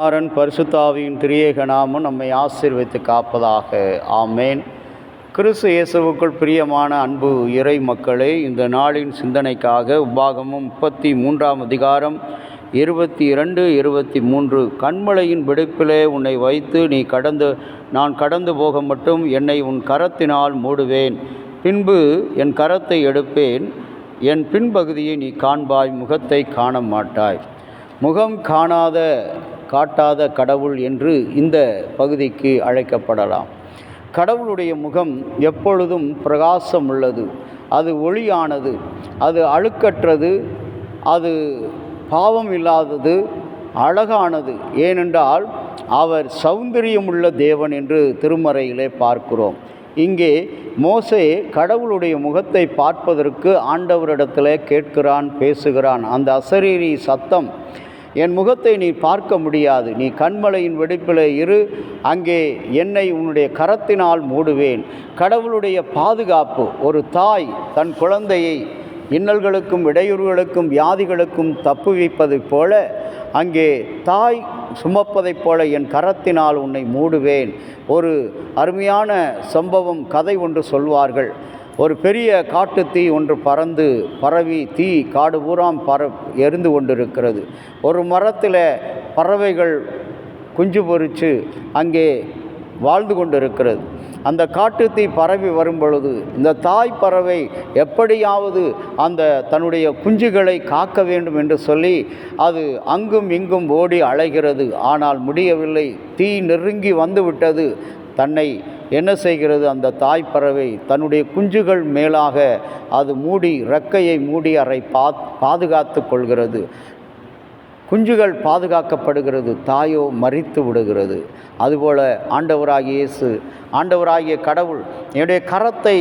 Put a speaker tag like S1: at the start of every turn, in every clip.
S1: பரிசுத்தாவியின் திரியேக நாமம் நம்மை ஆசீர்வதித்து காப்பதாக. ஆமேன். கிறிஸ்து இயேசுவுக்குள் பிரியமான அன்பு இறை மக்களே, இந்த நாளின் சிந்தனைக்காக உபாகமம் 33 அதிகாரம் 22, 23 கன்மலையின் வெடிப்பிலே உன்னை வைத்து நான் கடந்து போக மட்டும் என்னை உன் கரத்தினால் மூடுவேன். பின்பு என் கரத்தை எடுப்பேன், என் பின்பகுதியை நீ காண்பாய், முகத்தை காண மாட்டாய். முகம் காட்டாத கடவுள் என்று இந்த பகுதிக்கு அழைக்கப்படலாம். கடவுளுடைய முகம் எப்பொழுதும் பிரகாசம் உள்ளது, அது ஒளியானது, அது அழுக்கற்றது, அது பாவம் இல்லாதது, அழகானது. ஏனென்றால் அவர் சௌந்தரியமுள்ள தேவன் என்று திருமறையிலே பார்க்கிறோம். இங்கே மோசே கடவுளுடைய முகத்தை பார்ப்பதற்கு ஆண்டவரிடத்தில் கேட்கிறான், பேசுகிறான். அந்த அசரீரி சத்தம், என் முகத்தை நீ பார்க்க முடியாது, நீ கன்மலையின் வெடிப்பில் இரு, அங்கே என்னை உன்னுடைய கரத்தினால் மூடுவேன். கடவுளுடைய பாதுகாப்பு. ஒரு தாய் தன் குழந்தையை இன்னல்களுக்கும் இடையூறுகளுக்கும் வியாதிகளுக்கும் தப்புவிப்பதைப் போல, அங்கே தாய் சுமப்பதைப் போல என் கரத்தினால் உன்னை மூடுவேன். ஒரு அருமையான சம்பவம், கதை ஒன்று சொல்வார்கள். ஒரு பெரிய காட்டுத்தீ ஒன்று பரவி தீ காடு பூராம் எரிந்து கொண்டிருக்கிறது. ஒரு மரத்தில் பறவைகள் குஞ்சு பொறித்து அங்கே வாழ்ந்து கொண்டிருக்கிறது. அந்த காட்டுத்தீ பரவி வரும் பொழுது இந்த தாய் பறவை எப்படியாவது தன்னுடைய குஞ்சுகளை காக்க வேண்டும் என்று சொல்லி அது அங்கும் இங்கும் ஓடி அலைகிறது. ஆனால் முடியவில்லை. தீ நெருங்கி வந்துவிட்டது. தன்னை என்ன செய்கிறது? அந்த தாய் பறவை தன்னுடைய குஞ்சுகள் மேலாக அது ரெக்கையை மூடி அதை பாதுகாத்து கொள்கிறது. குஞ்சுகள் பாதுகாக்கப்படுகிறது, தாயோ மரித்து விடுகிறது. அதுபோல் ஆண்டவராகிய இயேசு, ஆண்டவராகிய கடவுள், என்னுடைய கரத்தை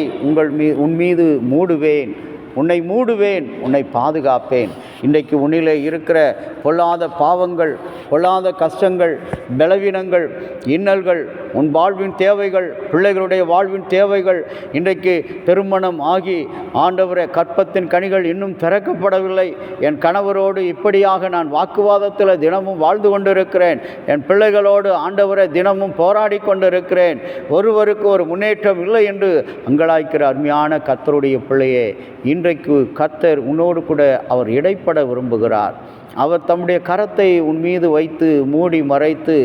S1: உன் மீது மூடுவேன், உன்னை மூடுவேன், உன்னை பாதுகாப்பேன். இன்றைக்கு உன்னிலே இருக்கிற பொல்லாத பாவங்கள், பொல்லாத கஷ்டங்கள், பலவீனங்கள், இன்னல்கள், உன் வாழ்வின் தேவைகள், பிள்ளைகளுடைய வாழ்வின் தேவைகள், இன்றைக்கு திருமணம் ஆகி ஆண்டவரே கற்பத்தின் கனிகள் இன்னும் திறக்கப்படவில்லை, என் கணவரோடு இப்படியாக நான் வாக்குவாதத்தில் தினமும் வாழ்ந்து கொண்டிருக்கிறேன், என் பிள்ளைகளோடு ஆண்டவரை தினமும் போராடி கொண்டிருக்கிறேன், ஒருவருக்கு ஒரு முன்னேற்றம் இல்லை என்று அங்கலாய்க்கிற அருமையான கர்த்தருடைய பிள்ளையே, இன்றைக்கு கர்த்தர் உன்னோடு கூட அவர் இடைப்பட விரும்புகிறார். அவர் தம்முடைய கரத்தை உன் மீது வைத்து மூடி மறைத்து,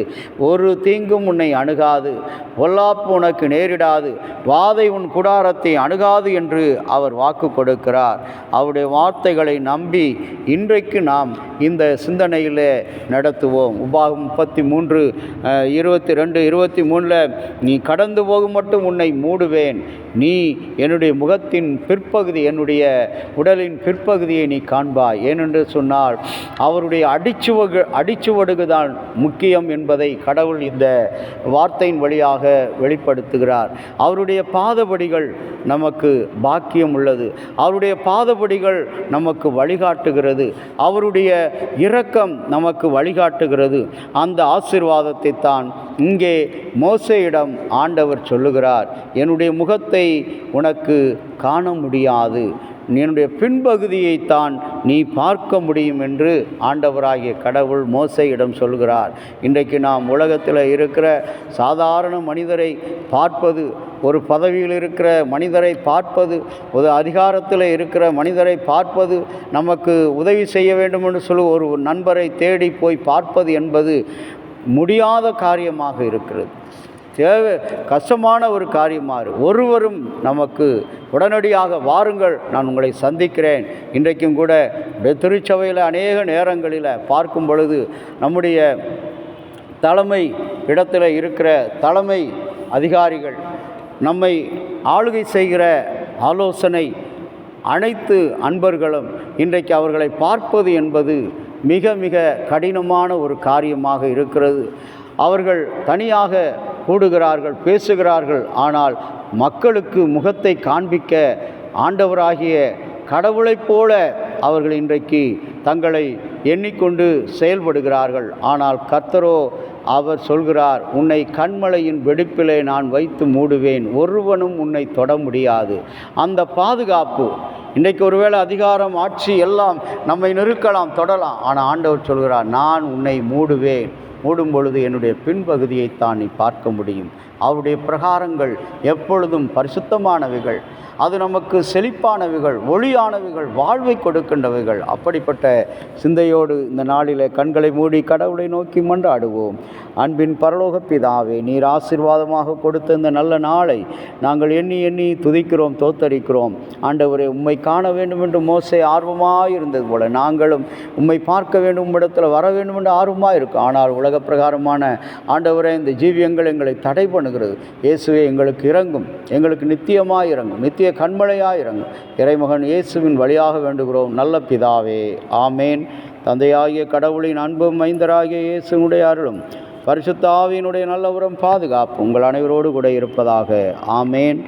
S1: ஒரு தீங்கும் உன்னை அணுகாது, பொல்லாப்பு உனக்கு நேரிடாது, வாதை உன் கூடாரத்தை அணுகாது என்று அவர் வாக்கு கொடுக்கிறார். அவருடைய வார்த்தைகளை நம்பி இன்றைக்கு நாம் இந்த சிந்தனையில் நடத்துவோம். உபாகமம் 33, 22, 23 நீ கடந்து போகும் மட்டும் உன்னை மூடுவேன், நீ என்னுடைய முகத்தின் பிற்பகுதி, என்னுடைய உடலின் பிற்பகுதியை நீ காண்பாய். ஏனென்று சொன்னால் அவருடைய அடிச்சுவடுகுதான் முக்கியம் என்பதை கடவுள் இந்த வார்த்தையின் வழியாக வெளிப்படுத்துகிறார். அவருடைய பாதபடிகள் நமக்கு பாக்கியம் உள்ளது, அவருடைய பாதபடிகள் நமக்கு வழிகாட்டுகிறது, அவருடைய இரக்கம் நமக்கு வழிகாட்டுகிறது. அந்த ஆசீர்வாதத்தை தான் இங்கே மோசேயிடம் ஆண்டவர் சொல்லுகிறார். என்னுடைய முகத்தை உனக்கு காண முடியாது, என்னுடைய பின்பகுதியைத்தான் நீ பார்க்க முடியும் என்று ஆண்டவராகிய கடவுள் மோசேயிடம் சொல்கிறார். இன்றைக்கு நாம் உலகத்தில் இருக்கிற சாதாரண மனிதரை பார்ப்பது, ஒரு பதவியில் இருக்கிற மனிதரை பார்ப்பது, ஒரு அதிகாரத்தில் இருக்கிற மனிதரை பார்ப்பது, நமக்கு உதவி செய்ய வேண்டும் என்று சொல்லி ஒரு நண்பரை தேடி போய் பார்ப்பது என்பது முடியாத காரியமாக இருக்கிறது. கஷ்டமான ஒரு காரியமாக ஒருவரும் நமக்கு உடனடியாக வாருங்கள், நான் உங்களை சந்திக்கிறேன். இன்றைக்கும் கூட திருச்சபையில் அநேக நேரங்களில் பார்க்கும் பொழுது நம்முடைய தலைமை இடத்தில் இருக்கிற தலைமை அதிகாரிகள், நம்மை ஆளுகை செய்கிற ஆலோசனை அனைத்து அன்பர்களும் இன்றைக்கு அவர்களை பார்ப்பது என்பது மிக மிக கடினமான ஒரு காரியமாக இருக்கிறது. அவர்கள் தனியாக கூடுகிறார்கள், பேசுகிறார்கள். ஆனால் மக்களுக்கு முகத்தை காண்பிக்க ஆண்டவராகிய கடவுளைப் போல அவர்கள் இன்றைக்கு தங்களை எண்ணிக்கொண்டு செயல்படுகிறார்கள். ஆனால் கர்த்தரோ அவர் சொல்கிறார், உன்னை கன்மலையின் வெடிப்பிலே நான் வைத்து மூடுவேன், ஒருவனும் உன்னை தொட முடியாது. அந்த பாதுகாப்பு இன்றைக்கு ஒருவேளை அதிகாரம், ஆட்சி எல்லாம் நம்மை நெருக்கலாம், தொடலாம். ஆனால் ஆண்டவர் சொல்கிறார், நான் உன்னை மூடுவேன், மூடும் பொழுது என்னுடைய பின்பகுதியைத்தான் நீ பார்க்க முடியும். அவருடைய பிரகாரங்கள் எப்பொழுதும் பரிசுத்தமானவைகள், அது நமக்கு செழிப்பானவைகள், ஒளியானவைகள், வாழ்வை கொடுக்கின்றவைகள். அப்படிப்பட்ட சிந்தையோடு இந்த நாளில் கண்களை மூடி கடவுளை நோக்கி மன்றாடுவோம். அன்பின் பரலோக பிதாவே, நீர் ஆசீர்வாதமாக கொடுத்த இந்த நல்ல நாளை நாங்கள் எண்ணி எண்ணி துதிக்கிறோம், தோத்தரிக்கிறோம். ஆண்டவரே, உம்மை காண வேண்டும் என்று மோசே ஆர்வமாக இருந்தது போல நாங்களும் உம்மை பார்க்க வேண்டும், இடத்துல வர வேண்டும் என்று ஆர்வமாக இருக்கும். ஆனால் உலக பிரகாரமான ஆண்டவரே, இந்த ஜீவியங்கள் எங்களை தடை பண்ணுகிறது. இயேசுவே, எங்களுக்கு இறங்கும், எங்களுக்கு நித்தியமாக இறங்கும், நித்திய கண்மலையாக இறங்கும். இறைமகன் இயேசுவின் வழியாக வேண்டுகிறோம் நல்ல பிதாவே, ஆமேன். தந்தையாகிய கடவுளின் அன்பும் மைந்தராகிய இயேசுனுடைய அருளும் பரிசுத்த ஆவியினுடைய நல்ல உரம் பாதுகாப்பு உங்கள் அனைவரோடு கூட இருப்பதாக. ஆமேன்.